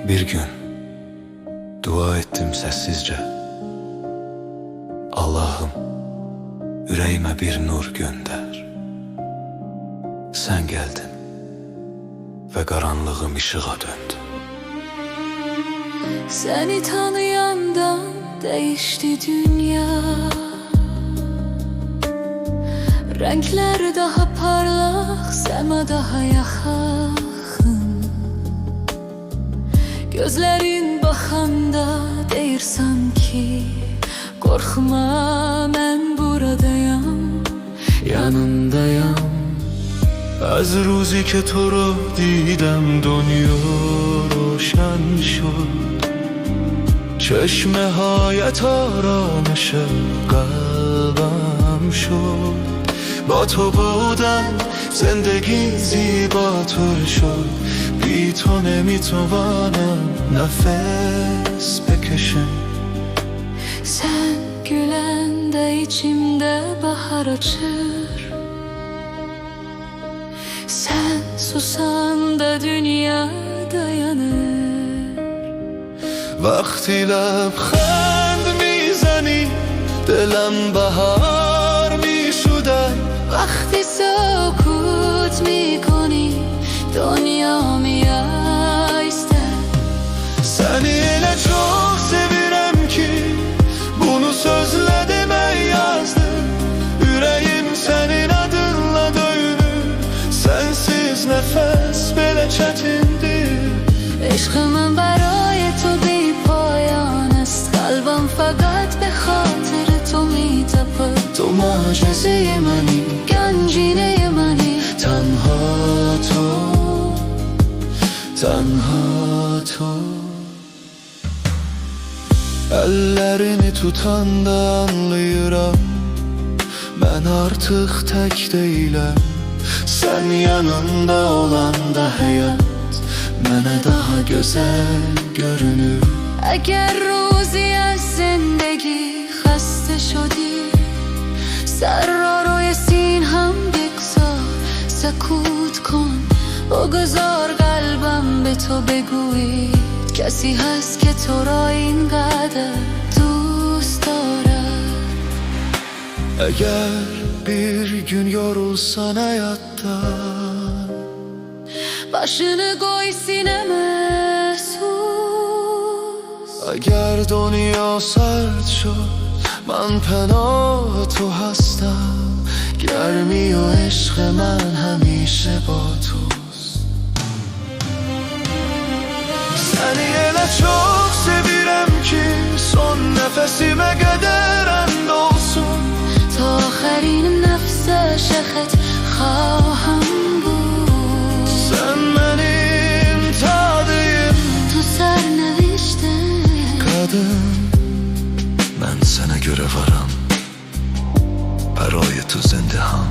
Bir gün dua ettim sessizce. Allah'ım, yüreğime bir nur gönder. Sen geldin ve karanlığım ışığa döndü. Seni tanıyandan değişti dünya. Renkler daha parlak, sema daha yakın. Gözlerin baxanda deyir sanki, korkma mən buradayam, yanındayam. از روزی که تو رو دیدم دنیا روشن شد، چشمهایت آرامش قلبم شد. با تو بودم زندگی زیباتر شد، بی تو نمیتوانم نفس بکشم. Sen gülende içimde bahar açır, sen susanda dünya dayanır. وقتی لبخند میزنی دلم بهار میشده. وقتی سکوت میکنی دنیا میایسته. Seni öyle çok sevirem ki bunu sözle demeye yazdım. Yüreğim senin adınla döyünür, sensiz nefes belə çətindir. عشق من برای تو بی پایان است، قلبم فقط به خاطر تو میتپد. تو معجزه منی، گنجینه منی، تنها تو، تنها تو. Ellerini tutanda anlayıram, ben artık tek değilim. Sen yanında olanda hayat mənə daha güzel görünür. اگر روزی از زندگی خسته شدی، سر را روی سینه‌ام بگذار، سکوت کن، بگذار قلبم به تو بگوید کسی هست که تو را اینقدر دوست دارد. Eğer bir gün yorulsan hayattan, başını koy sineme sus. اگر دنیا سرد شد من پناه تو هستم. گرمی و عشق من همیشه با توست. Seni elə çok sevirem ki son nefesime kadar and olsun. تا آخرین نفس عاشقت خواهم بود. Sen benim tadıyım, تو سرنوشت kadın. Ben sana göre varım, برای تو زنده هم.